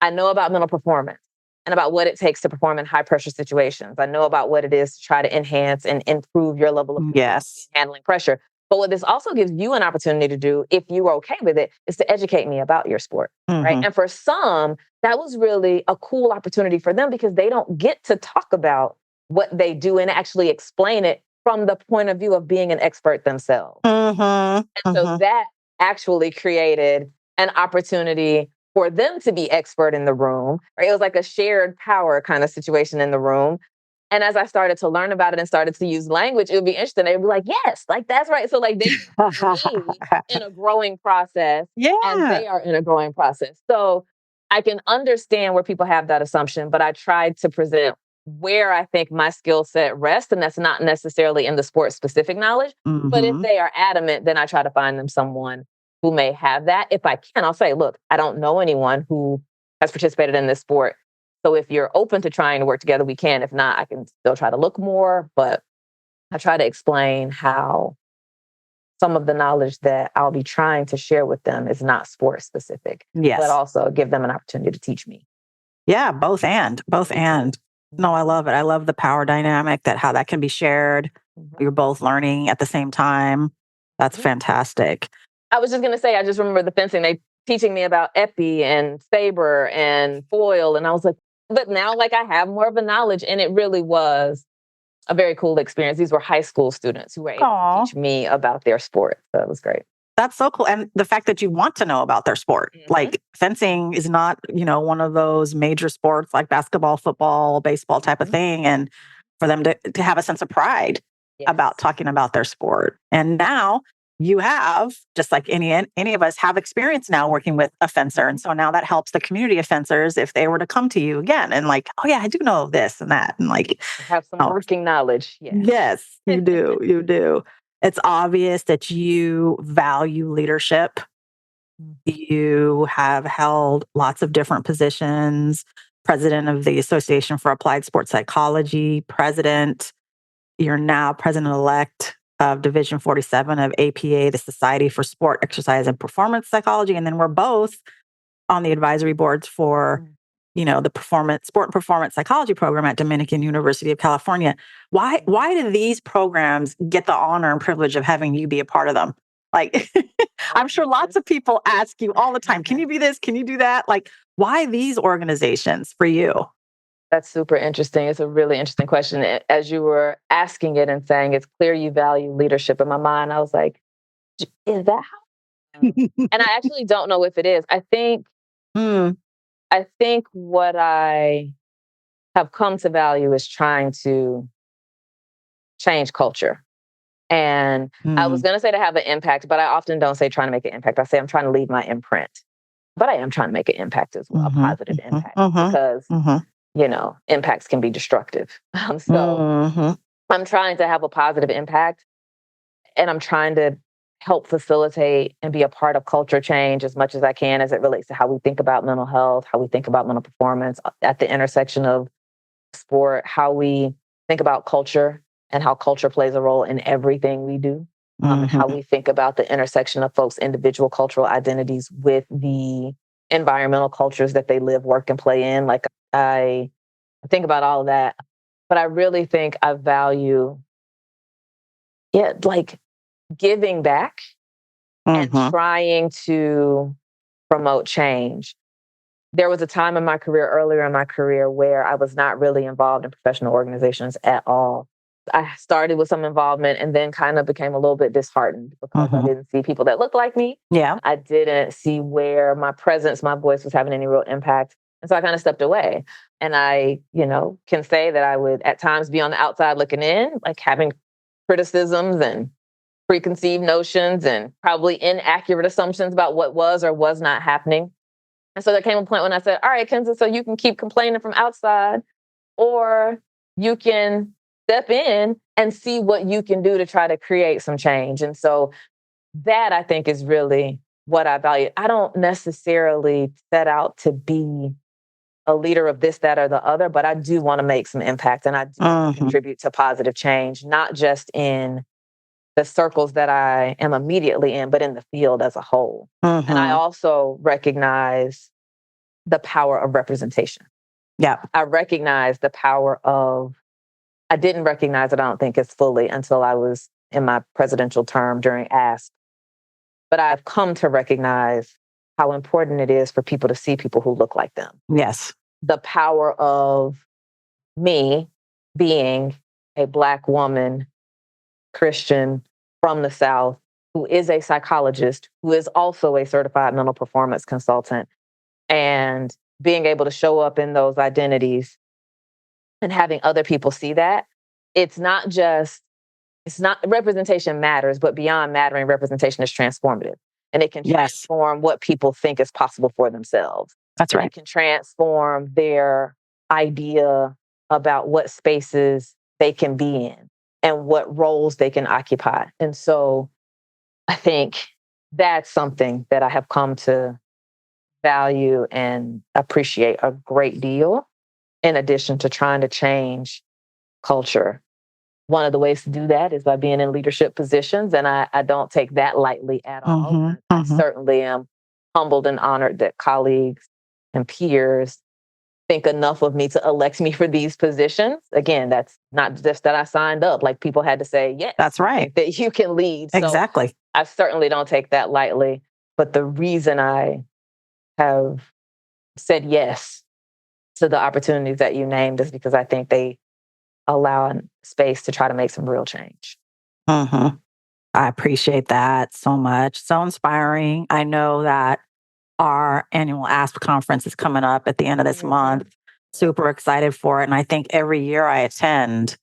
S3: I know about mental performance and about what it takes to perform in high pressure situations. I know about what it is to try to enhance and improve your level of handling pressure. But what this also gives you an opportunity to do, if you are okay with it, is to educate me about your sport. Right. And for some, that was really a cool opportunity for them because they don't get to talk about what they do and actually explain it from the point of view of being an expert themselves. And so that actually created an opportunity for them to be expert in the room. Right? It was like a shared power kind of situation in the room. And as I started to learn about it and started to use language, it would be interesting. They'd be like, yes, like that's right. So like they in a growing process and they are in a growing process. So I can understand where people have that assumption, but I tried to present where I think my skill set rests. And that's not necessarily in the sport specific knowledge. But if they are adamant, then I try to find them someone who may have that. If I can, I'll say, look, I don't know anyone who has participated in this sport. So if you're open to trying to work together, we can. If not, I can still try to look more. But I try to explain how some of the knowledge that I'll be trying to share with them is not sport specific, but also give them an opportunity to teach me.
S2: Yeah, both and. No, I love it. I love the power dynamic, how that can be shared. You're both learning at the same time. That's fantastic.
S3: I was just going to say, I just remember the fencing, they teaching me about epi and saber and foil. And I was like, but now like I have more of a knowledge, and it really was a very cool experience. These were high school students who were able to teach me about their sport. So it was great.
S2: That's so cool. And the fact that you want to know about their sport, like fencing is not, one of those major sports like basketball, football, baseball type of thing. And for them to have a sense of pride about talking about their sport. And now you have, just like any of us have experience now working with a fencer. And so now that helps the community of fencers if they were to come to you again and like, oh yeah, I do know this and that. And like
S3: have some working knowledge.
S2: Yes, you do. You do. It's obvious that you value leadership. You have held lots of different positions, president of the Association for Applied Sports Psychology, president. You're now president-elect of Division 47 of APA, the Society for Sport, Exercise, and Performance Psychology. And then we're both on the advisory boards for, the sport and performance psychology program at Dominican University of California. Why do these programs get the honor and privilege of having you be a part of them? Like, I'm sure lots of people ask you all the time, can you be this? Can you do that? Like, why these organizations for you?
S3: That's super interesting. It's a really interesting question. As you were asking it and saying, it's clear you value leadership, in my mind, I was like, is that how? And I actually don't know if it is. I think what I have come to value is trying to change culture. And I was going to say to have an impact, but I often don't say trying to make an impact. I say I'm trying to leave my imprint. but I am trying to make an impact as well, a positive impact, because, impacts can be destructive. So I'm trying to have a positive impact, and I'm trying to help facilitate and be a part of culture change as much as I can as it relates to how we think about mental health, how we think about mental performance at the intersection of sport, how we think about culture and how culture plays a role in everything we do, and how we think about the intersection of folks' individual cultural identities with the environmental cultures that they live, work, and play in. Like, I think about all of that, but I really think I value, like giving back and trying to promote change. There was a time in my career, earlier in my career, where I was not really involved in professional organizations at all. I started with some involvement and then kind of became a little bit disheartened because I didn't see people that looked like me.
S2: Yeah.
S3: I didn't see where my presence, my voice was having any real impact. And so I kind of stepped away. And I, can say that I would at times be on the outside looking in, like having criticisms and preconceived notions and probably inaccurate assumptions about what was or was not happening. And so there came a point when I said, all right, Kensa, so you can keep complaining from outside, or you can step in and see what you can do to try to create some change. And so that, I think, is really what I value. I don't necessarily set out to be a leader of this, that, or the other, but I do want to make some impact, and I do want to contribute to positive change, not just in the circles that I am immediately in, but in the field as a whole. And I also recognize the power of representation.
S2: Yeah.
S3: I recognize the power of, I didn't recognize it, I don't think, as fully until I was in my presidential term during ASP. But I've come to recognize how important it is for people to see people who look like them.
S2: Yes.
S3: The power of me being a Black woman, Christian from the South, who is a psychologist, who is also a certified mental performance consultant, and being able to show up in those identities and having other people see that. It's not representation matters, but beyond mattering, representation is transformative. And it can transform what people think is possible for themselves.
S2: That's right.
S3: It can transform their idea about what spaces they can be in and what roles they can occupy. And so I think that's something that I have come to value and appreciate a great deal, in addition to trying to change culture. One of the ways to do that is by being in leadership positions, and I don't take that lightly at all. I certainly am humbled and honored that colleagues and peers think enough of me to elect me for these positions. Again, that's not just that I signed up. Like, people had to say, yes,
S2: that's right,
S3: that you can lead.
S2: Exactly.
S3: So I certainly don't take that lightly. But the reason I have said yes to the opportunities that you named is because I think they allow a space to try to make some real change.
S2: I appreciate that so much. So inspiring. I know that our annual ASP conference is coming up at the end of this month. Super excited for it. And I think every year I attend,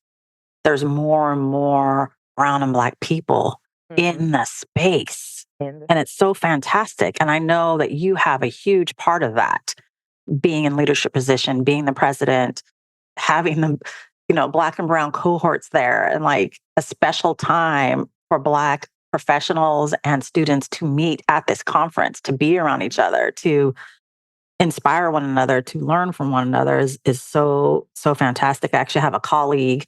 S2: there's more and more brown and Black people in the space. And it's so fantastic. And I know that you have a huge part of that, being in leadership position, being the president, having the, Black and brown cohorts there, and like a special time for Black professionals and students to meet at this conference, to be around each other, to inspire one another, to learn from one another is so, so fantastic. I actually have a colleague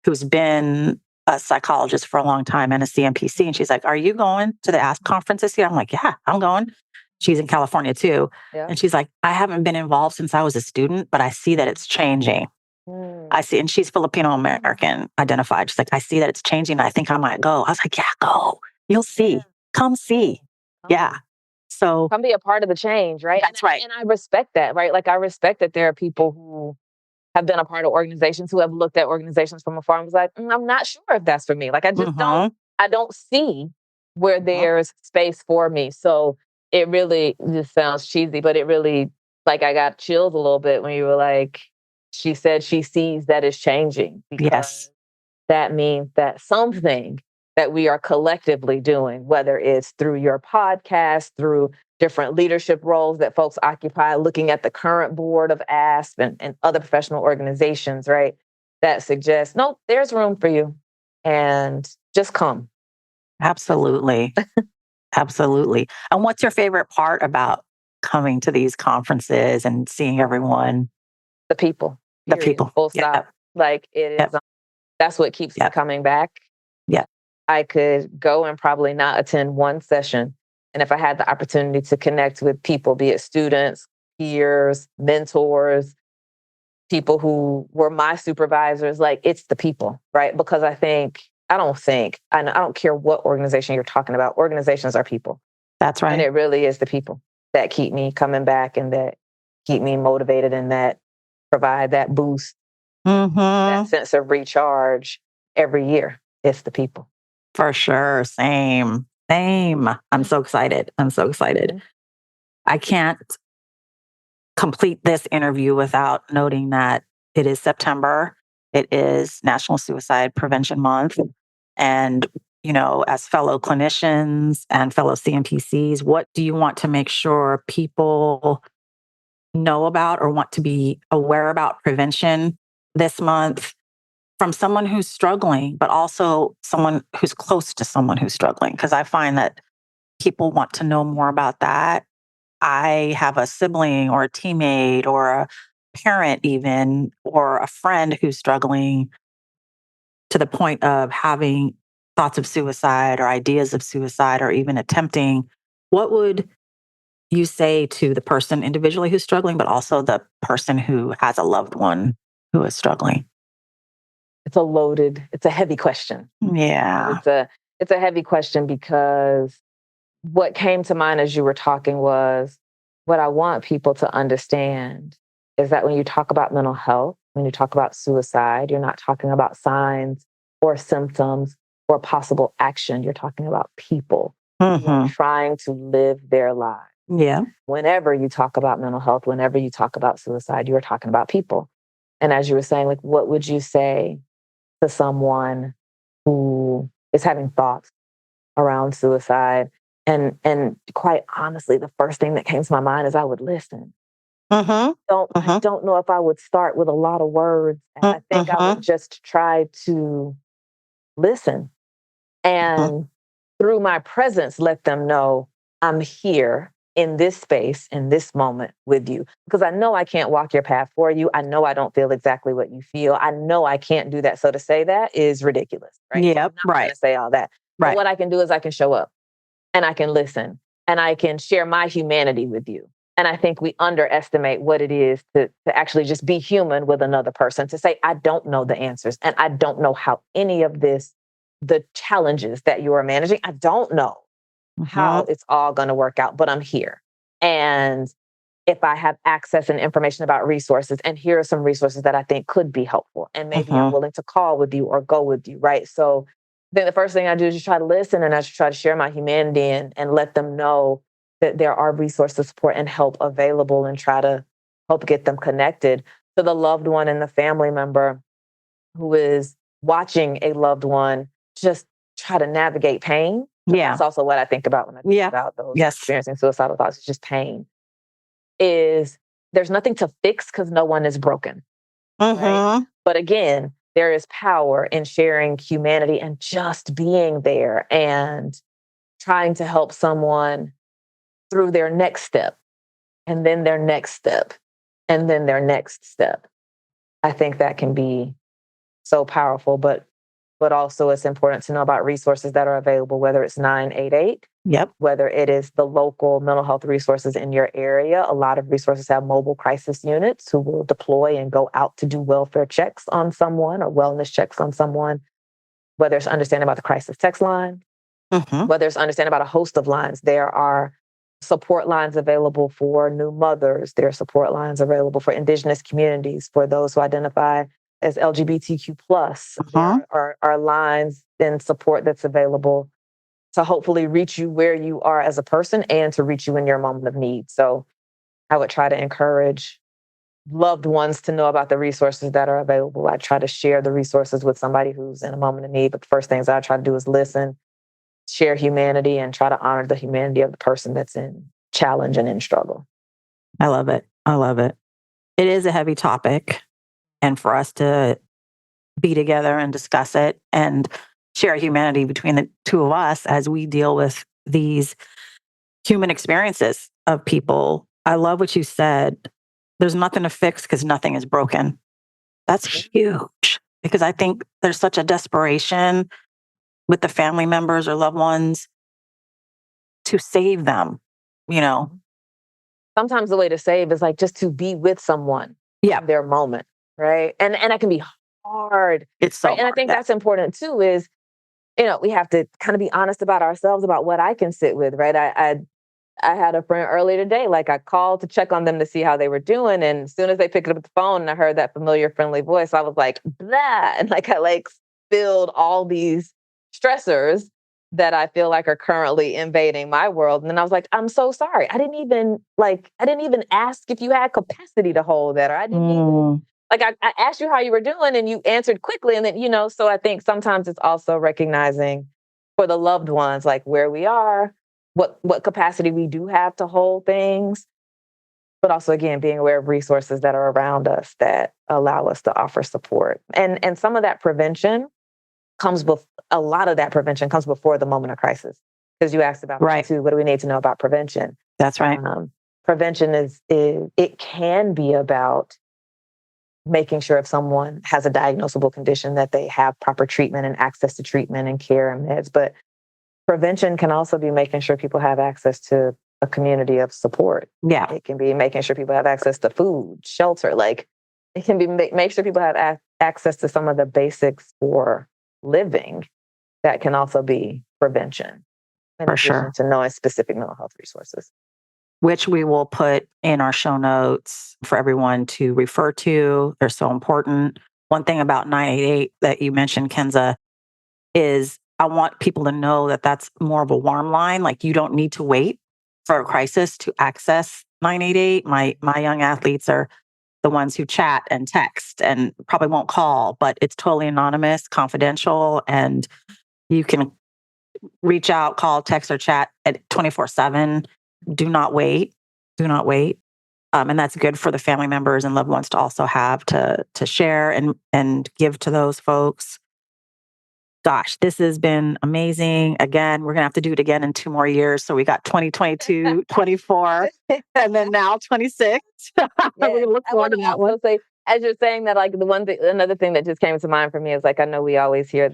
S2: who's been a psychologist for a long time and a CMPC. And she's like, are you going to the ASK conference this year? I'm like, yeah, I'm going. She's in California too. Yeah. And she's like, I haven't been involved since I was a student, but I see that it's changing. I see, and she's Filipino American identified. She's like, I see that it's changing. I think I might go. I was like, yeah, go. You'll see. Yeah. Come see. Yeah. So
S3: come be a part of the change, right?
S2: That's right.
S3: And I respect that, right? Like, I respect that there are people who have been a part of organizations, who have looked at organizations from afar and was like, I'm not sure if that's for me. Like, I just I don't see where there's space for me. So it really just sounds cheesy, but it really, like, I got chills a little bit when you were like, she said she sees that it's changing.
S2: Yes.
S3: That means that something that we are collectively doing, whether it's through your podcast, through different leadership roles that folks occupy, looking at the current board of ASP and other professional organizations, right? That suggest, nope, there's room for you and just come.
S2: Absolutely. Absolutely. And what's your favorite part about coming to these conferences and seeing everyone?
S3: The people.
S2: The
S3: Period.
S2: people.
S3: Full stop.
S2: Yep.
S3: Like it is,
S2: Yep.
S3: That's what keeps me
S2: Yep.
S3: coming back.
S2: Yeah.
S3: I could go and probably not attend one session. And if I had the opportunity to connect with people, be it students, peers, mentors, people who were my supervisors, like it's the people, right? Because I don't care what organization you're talking about. Organizations are people.
S2: That's right.
S3: And it really is the people that keep me coming back and that keep me motivated and that provide that boost, that sense of recharge every year. It's the people.
S2: For sure. Same. I'm so excited.
S3: Mm-hmm.
S2: I can't complete this interview without noting that it is September. It is National Suicide Prevention Month. And, as fellow clinicians and fellow CMPCs, what do you want to make sure people know about or want to be aware about prevention this month from someone who's struggling, but also someone who's close to someone who's struggling? Because I find that people want to know more about that. I have a sibling or a teammate or a parent, even, or a friend who's struggling to the point of having thoughts of suicide or ideas of suicide or even attempting. What would you say to the person individually who's struggling, but also the person who has a loved one who is struggling?
S3: It's a heavy question.
S2: Yeah.
S3: It's a heavy question because what came to mind as you were talking was what I want people to understand is that when you talk about mental health, when you talk about suicide, you're not talking about signs or symptoms or possible action. You're talking about people who are trying to live their lives.
S2: Yeah.
S3: Whenever you talk about mental health, whenever you talk about suicide, you're talking about people. And as you were saying, like, what would you say to someone who is having thoughts around suicide? And quite honestly, the first thing that came to my mind is I would listen. I don't know if I would start with a lot of words. I think I would just try to listen and through my presence, let them know I'm here in this space, in this moment with you. Because I know I can't walk your path for you. I know I don't feel exactly what you feel. I know I can't do that. So to say that is ridiculous, right?
S2: Yep.
S3: So I'm not going to say all that.
S2: Right.
S3: But what I can do is I can show up and I can listen and I can share my humanity with you. And I think we underestimate what it is to actually just be human with another person, to say, I don't know the answers and I don't know how any of this, the challenges that you are managing, I don't know how it's all going to work out, but I'm here. And if I have access and information about resources, and here are some resources that I think could be helpful, and maybe I'm willing to call with you or go with you, right? So then the first thing I do is just try to listen and I just try to share my humanity and let them know that there are resources, support, and help available and try to help get them connected to the loved one and the family member who is watching a loved one just try to navigate pain.
S2: Yeah.
S3: That's also what I think about when I think about those experiencing suicidal thoughts. It's just pain. Is there's nothing to fix because no one is broken. Right? But again, there is power in sharing humanity and just being there and trying to help someone through their next step and then their next step and then their next step. I think that can be so powerful, but also it's important to know about resources that are available, whether it's 988, whether it is the local mental health resources in your area. A lot of resources have mobile crisis units who will deploy and go out to do welfare checks on someone or wellness checks on someone, whether it's understanding about the crisis text line, whether it's understanding about a host of lines. There are support lines available for new mothers. There are support lines available for Indigenous communities, for those who identify as LGBTQ+. There are lines and support that's available to hopefully reach you where you are as a person and to reach you in your moment of need. So I would try to encourage loved ones to know about the resources that are available. I try to share the resources with somebody who's in a moment of need. But the first things I try to do is listen, share humanity, and try to honor the humanity of the person that's in challenge and in struggle.
S2: I love it. I love it. It is a heavy topic. And for us to be together and discuss it and share humanity between the two of us as we deal with these human experiences of people. I love what you said. There's nothing to fix because nothing is broken. That's huge because I think there's such a desperation with the family members or loved ones to save them, you know?
S3: Sometimes the way to save is like just to be with someone in their moment, right? And that can be hard.
S2: It's so
S3: right? And I
S2: hard,
S3: think that's important too is, we have to kind of be honest about ourselves about what I can sit with, right? I had a friend earlier today, like I called to check on them to see how they were doing. And as soon as they picked up the phone and I heard that familiar, friendly voice, I was like, blah. And like I spilled all these stressors that I feel like are currently invading my world. And then I was like, I'm so sorry. I didn't even ask if you had capacity to hold that. Or I didn't even I asked you how you were doing and you answered quickly. And then, so I think sometimes it's also recognizing for the loved ones, like where we are, what capacity we do have to hold things, but also again being aware of resources that are around us that allow us to offer support. And some of that prevention comes with a lot of that prevention comes before the moment of crisis. Because you asked about that too. What do we need to know about prevention?
S2: That's right.
S3: Prevention is it can be about making sure if someone has a diagnosable condition that they have proper treatment and access to treatment and care and meds. But prevention can also be making sure people have access to a community of support.
S2: Yeah.
S3: It can be making sure people have access to food, shelter. Like it can be make sure people have access to some of the basics for living. That can also be prevention. In addition to knowing specific mental health resources.
S2: Which we will put in our show notes for everyone to refer to. They're so important. One thing about 988 that you mentioned, Kensa, is I want people to know that that's more of a warm line. Like you don't need to wait for a crisis to access 988. My young athletes are the ones who chat and text and probably won't call, but it's totally anonymous, confidential, and you can reach out, call, text, or chat at 24/7. Do not wait. Do not wait. And that's good for the family members and loved ones to also have to share and give to those folks. Gosh, this has been amazing. Again, we're going to have to do it again in 2 more years. So we got 2022, 24, and then now 26. We look forward to that one.
S3: Say, as you're saying that, like another thing that just came to mind for me is like, I know we always hear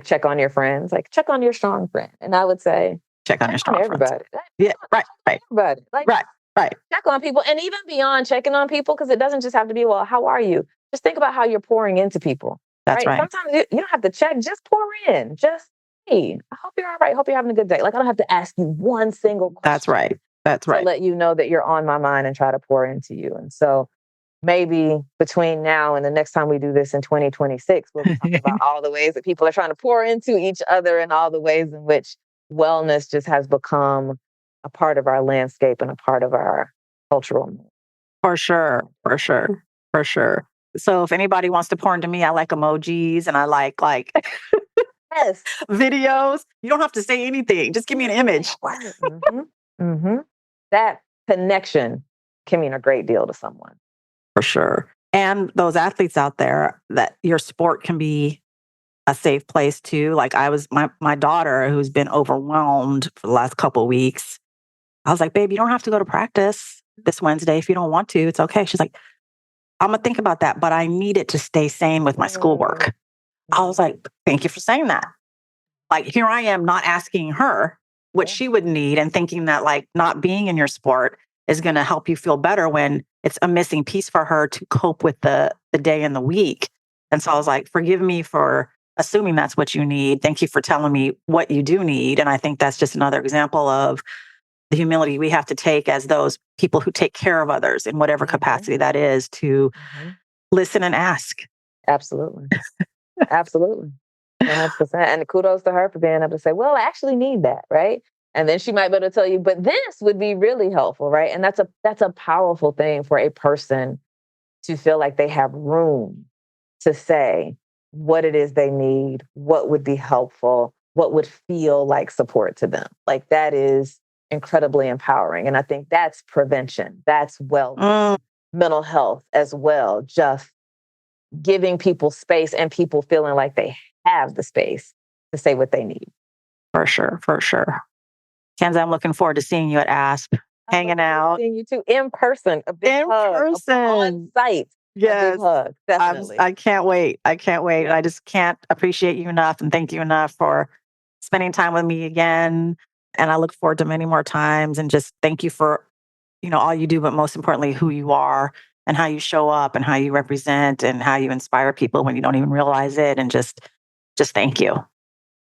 S3: check on your friends, like check on your strong friend. And I would say,
S2: check on your strong
S3: everybody.
S2: Friends. Yeah, right.
S3: Everybody.
S2: Right.
S3: Check on people. And even beyond checking on people, because it doesn't just have to be, well, how are you? Just think about how you're pouring into people.
S2: That's right.
S3: Sometimes you don't have to check, just pour in. Just, hey, I hope you're all right. Hope you're having a good day. Like I don't have to ask you one single question.
S2: That's right.
S3: To let you know that you're on my mind and try to pour into you. And so maybe between now and the next time we do this in 2026, we'll be talking about all the ways that people are trying to pour into each other and all the ways in which wellness just has become a part of our landscape and a part of our cultural movement.
S2: For sure. So if anybody wants to pour into me, I like emojis and I like
S3: yes.
S2: videos. You don't have to say anything. Just give me an image.
S3: That connection can mean a great deal to someone.
S2: For sure. And those athletes out there, that your sport can be a safe place too. Like my daughter who's been overwhelmed for the last couple of weeks. I was like, babe, you don't have to go to practice this Wednesday. If you don't want to, it's okay. She's like, I'm going to think about that, but I need it to stay sane with my schoolwork. I was like, thank you for saying that. Like, here I am not asking her what she would need and thinking that like not being in your sport is going to help you feel better when it's a missing piece for her to cope with the day and the week. And so I was like, forgive me for assuming that's what you need. Thank you for telling me what you do need. And I think that's just another example of the humility we have to take as those people who take care of others in whatever capacity that is to listen and ask.
S3: Absolutely. Absolutely. 100%. And kudos to her for being able to say, well, I actually need that, right? And then she might be able to tell you, but this would be really helpful, right? And that's a powerful thing for a person to feel like they have room to say what it is they need, what would be helpful, what would feel like support to them. Like that is incredibly empowering. And I think that's prevention. That's mental health as well. Just giving people space and people feeling like they have the space to say what they need.
S2: For sure. For sure. Kensa, I'm looking forward to seeing you at ASP, hanging out.
S3: Seeing you too in person, a big hug. On site.
S2: Yes.
S3: A big hug, definitely.
S2: I can't wait. I can't wait. Yeah. I just can't appreciate you enough and thank you enough for spending time with me again. And I look forward to many more times, and just thank you for, all you do, but most importantly, who you are and how you show up and how you represent and how you inspire people when you don't even realize it. And just thank you.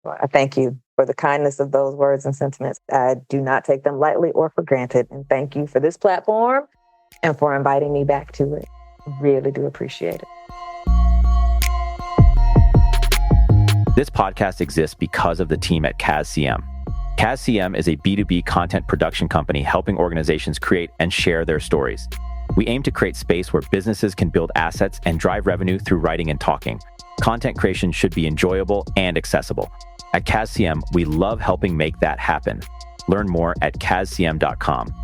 S3: Well, I thank you for the kindness of those words and sentiments. I do not take them lightly or for granted. And thank you for this platform and for inviting me back to it. Really do appreciate it.
S4: This podcast exists because of the team at CASCM. CASCM is a B2B content production company helping organizations create and share their stories. We aim to create space where businesses can build assets and drive revenue through writing and talking. Content creation should be enjoyable and accessible. At CASCM, we love helping make that happen. Learn more at cascm.com.